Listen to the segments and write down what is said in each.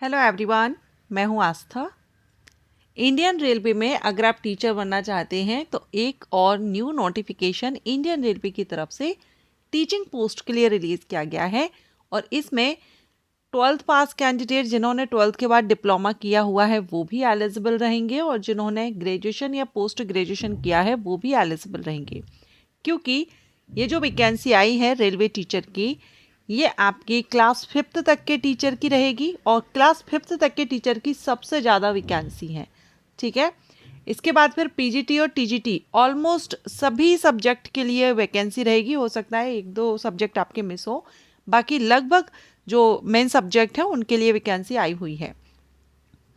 Hello everyone, मैं हूं आस्था। Indian railway में अगर आप टीचर बनना चाहते हैं तो एक और न्यू नोटिफिकेशन इंडियन रेलवे की तरफ से टीचिंग पोस्ट के लिए रिलीज़ किया गया है। और इसमें 12th पास कैंडिडेट जिन्होंने 12th के बाद डिप्लोमा किया हुआ है वो भी एलिजिबल रहेंगे, और जिन्होंने ग्रेजुएशन या पोस्ट ग्रेजुएशन किया है वो भी एलिजिबल रहेंगे। क्योंकि ये जो वैकेंसी आई है रेलवे टीचर की, ये आपकी क्लास 5th तक के टीचर की रहेगी, और क्लास 5th तक के टीचर की सबसे ज़्यादा वैकेंसी है। ठीक है, इसके बाद फिर पीजीटी और टीजीटी ऑलमोस्ट सभी सब्जेक्ट के लिए वैकेंसी रहेगी। हो सकता है एक दो सब्जेक्ट आपके मिस हो, बाकी लगभग जो मेन सब्जेक्ट है उनके लिए वैकेंसी आई हुई है।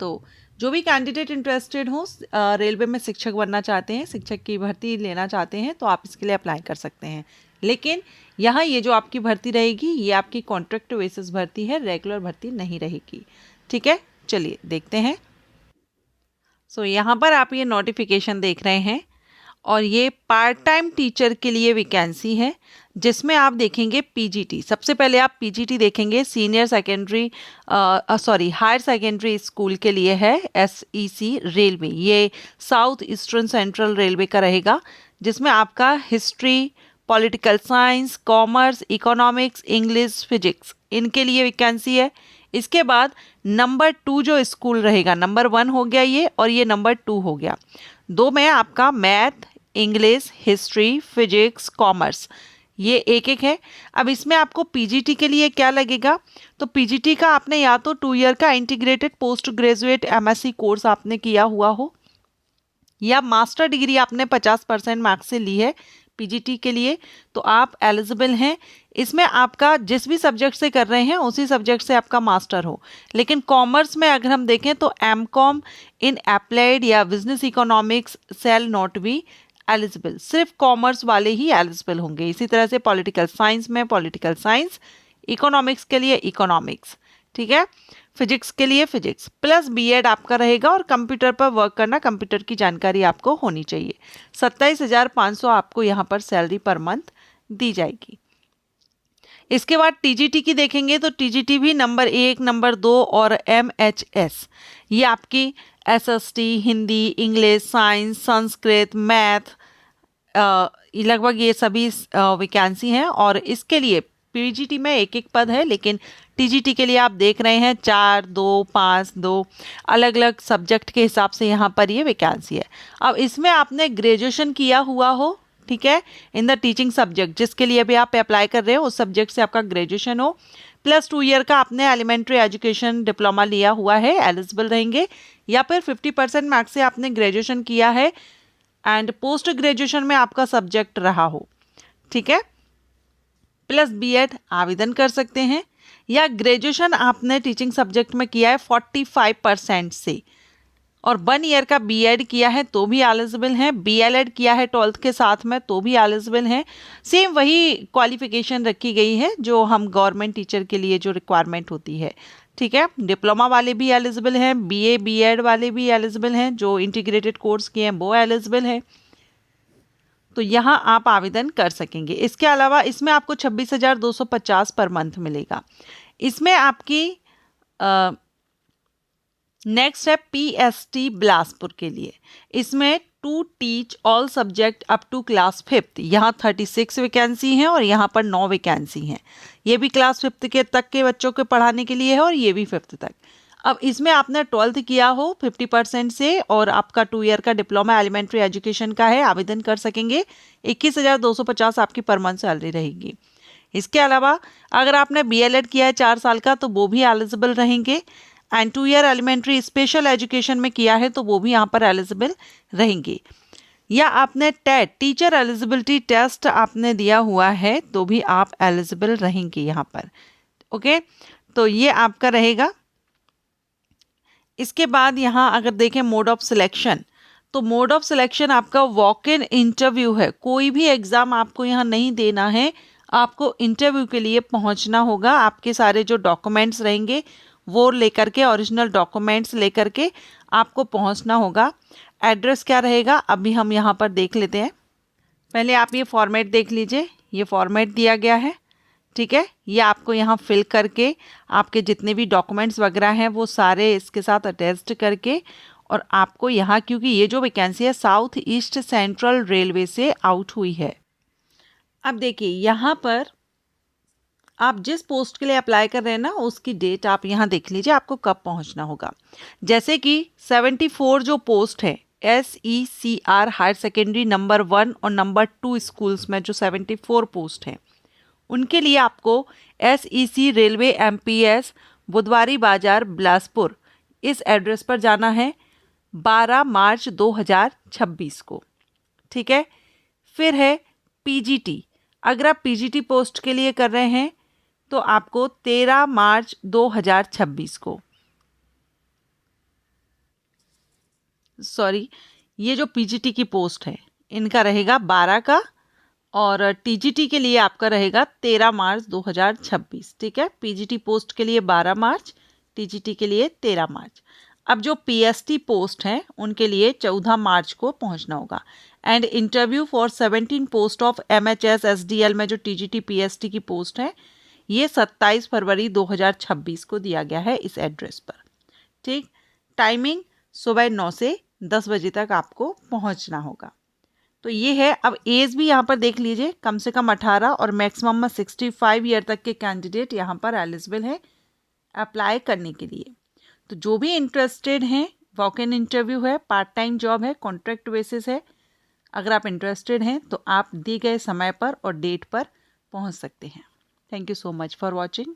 तो जो भी कैंडिडेट इंटरेस्टेड हो, रेलवे में शिक्षक बनना चाहते हैं, शिक्षक की भर्ती लेना चाहते हैं, तो आप इसके लिए अप्लाई कर सकते हैं। लेकिन यहाँ ये जो आपकी भर्ती रहेगी ये आपकी कॉन्ट्रैक्ट बेसिस भर्ती है, रेगुलर भर्ती नहीं रहेगी। ठीक है, चलिए देखते हैं। यहाँ पर आप ये नोटिफिकेशन देख रहे हैं, और ये पार्ट टाइम टीचर के लिए वैकेंसी है, जिसमें आप देखेंगे पीजीटी। सबसे पहले आप पीजीटी देखेंगे, senior secondary higher secondary school के लिए है, एसईसी रेलवे। ये साउथ ईस्टर्न सेंट्रल रेलवे का रहेगा, जिसमें आपका history, political science, commerce, economics, English, physics, इनके लिए वैकेंसी है। इसके बाद नंबर 2 जो स्कूल रहेगा, नंबर 1 हो गया ये, और ये नंबर 2 हो गया। 2 में आपका math, English, history, physics, commerce, ये एक एक है। अब इसमें आपको पीजीटी के लिए क्या लगेगा, तो पीजीटी का आपने या तो 2 ईयर का integrated post graduate MSc course आपने किया हुआ हो, या मास्टर डिग्री आपने 50% मार्क्स से ली है पीजीटी के लिए, तो आप एलिजिबल हैं। इसमें आपका जिस भी सब्जेक्ट से कर रहे हैं उसी सब्जेक्ट से आपका मास्टर हो। लेकिन कॉमर्स में अगर हम देखें तो एमकॉम इन एप्लाइड या business economics shall not be eligible, सिर्फ कॉमर्स वाले ही एलिजिबल होंगे। इसी तरह से पॉलिटिकल साइंस में पॉलिटिकल साइंस, इकोनॉमिक्स के लिए इकोनॉमिक्स, ठीक है, फिजिक्स के लिए फिजिक्स, प्लस बीएड आपका रहेगा, और कंप्यूटर पर वर्क करना, कंप्यूटर की जानकारी आपको होनी चाहिए। 27,500 आपको यहाँ पर सैलरी पर मंथ दी जाएगी। इसके बाद टीजीटी की देखेंगे तो टीजीटी भी नंबर 1, नंबर 2 और एमएचएस, ये आपकी SST, Hindi, English, science, Sanskrit, math, लगभग ये सभी वैकेंसी हैं। और इसके लिए पीजीटी में एक एक पद है, लेकिन टीजीटी के लिए आप देख रहे हैं 4, 2, 5, 2 अलग अलग सब्जेक्ट के हिसाब से यहाँ पर ये वैकेंसी है। अब इसमें आपने ग्रेजुएशन किया हुआ हो, ठीक है, इन द टीचिंग सब्जेक्ट, जिसके लिए भी आप अप्लाई कर रहे हो उस सब्जेक्ट से आपका ग्रेजुएशन हो, प्लस 2 ईयर का आपने एलिमेंट्री एजुकेशन डिप्लोमा लिया हुआ है, एलिजिबल रहेंगे। या फिर 50% मार्क्स से आपने ग्रेजुएशन किया है एंड पोस्ट ग्रेजुएशन में आपका सब्जेक्ट रहा हो, ठीक है, प्लस बीएड आवेदन कर सकते हैं। या ग्रेजुएशन आपने टीचिंग सब्जेक्ट में किया है 45% से, और 1 ईयर का बीएड किया है तो भी एलिजिबल हैं। बीएलएड किया है 12th के साथ में तो भी एलिजिबल हैं। सेम वही क्वालिफिकेशन रखी गई है जो हम गवर्नमेंट टीचर के लिए जो रिक्वायरमेंट होती है, ठीक है। डिप्लोमा वाले भी एलिजिबल हैं, बीए बीएड वाले भी एलिजिबल हैं, जो इंटीग्रेटेड कोर्स किए हैं वो एलिजिबल हैं। तो यहाँ आप आवेदन कर सकेंगे। इसके अलावा इसमें आपको 26,250 पर मंथ मिलेगा। इसमें आपकी नेक्स्ट है पीएसटी बिलासपुर के लिए। इसमें to teach all subject up to class 5th, यहाँ 36 वैकेंसी हैं और यहाँ पर 9 वैकेंसी हैं। ये भी क्लास 5th के तक के बच्चों को पढ़ाने के लिए है, और ये भी 5th तक। अब इसमें आपने 12th किया हो 50% से, और आपका 2 ईयर का डिप्लोमा एलिमेंट्री एजुकेशन का है, आवेदन कर सकेंगे। 21,250 आपकी पर मंथ सैलरी रहेगी। इसके अलावा अगर आपने बीएलएड किया है 4 साल का तो वो भी एलिजिबल रहेंगे, and 2 year elementary special education में किया है तो वो भी यहाँ पर एलिजिबल रहेंगे। या आपने टेट टीचर एलिजिबिलिटी टेस्ट आपने दिया हुआ है तो भी आप एलिजिबल रहेंगे यहाँ पर, ओके। तो ये आपका रहेगा। इसके बाद यहाँ अगर देखें मोड ऑफ सिलेक्शन, तो मोड ऑफ सिलेक्शन आपका वॉक इन इंटरव्यू है। कोई भी एग्ज़ाम आपको यहाँ नहीं देना है, आपको इंटरव्यू के लिए पहुँचना होगा। आपके सारे जो डॉक्यूमेंट्स रहेंगे वो लेकर के, ओरिजिनल डॉक्यूमेंट्स लेकर के आपको पहुँचना होगा। एड्रेस क्या रहेगा अभी हम यहाँ पर देख लेते हैं। पहले आप ये फॉर्मेट देख लीजिए, ये फॉर्मेट दिया गया है, ठीक है, ये आपको यहाँ फिल करके आपके जितने भी डॉक्यूमेंट्स वगैरह हैं वो सारे इसके साथ अटैच्ड करके, और आपको यहाँ, क्योंकि ये जो वैकेंसी है साउथ ईस्ट सेंट्रल रेलवे से आउट हुई है। अब देखिए यहाँ पर आप जिस पोस्ट के लिए अप्लाई कर रहे हैं ना, उसकी डेट आप यहाँ देख लीजिए आपको कब पहुँचना होगा। जैसे कि 74 जो पोस्ट है SECR हायर सेकेंडरी नंबर 1 और नंबर 2 स्कूल्स में जो 74 पोस्ट हैं, उनके लिए आपको SEC रेलवे MPS बुधवारी बाजार बिलासपुर इस एड्रेस पर जाना है 12 मार्च 2026 को। ठीक है, फिर है PGT। अगर आप PGT पोस्ट के लिए कर रहे हैं तो आपको 13 मार्च 2026 को, सॉरी, ये जो PGT की पोस्ट है इनका रहेगा 12 का, और TGT के लिए आपका रहेगा 13 मार्च 2026। ठीक है, PGT पोस्ट के लिए 12 मार्च, TGT के लिए 13 मार्च। अब जो PST पोस्ट हैं उनके लिए 14 मार्च को पहुंचना होगा। And interview for 17 post of MHS SDL में जो TGT PST की पोस्ट है ये 27 फरवरी 2026 को दिया गया है इस एड्रेस पर। ठीक, टाइमिंग सुबह 9 से 10 बजे तक आपको पहुंचना होगा। तो ये है। अब एज भी यहाँ पर देख लीजिए, कम से कम 18 और मैक्सिमम में 65 ईयर तक के कैंडिडेट यहाँ पर एलिजिबल है अप्लाई करने के लिए। तो जो भी इंटरेस्टेड हैं, वॉक इन इंटरव्यू है, पार्ट टाइम जॉब है, कॉन्ट्रैक्ट बेसिस है, अगर आप इंटरेस्टेड हैं तो आप दिए गए समय पर और डेट पर पहुँच सकते हैं। Thank you so much for watching.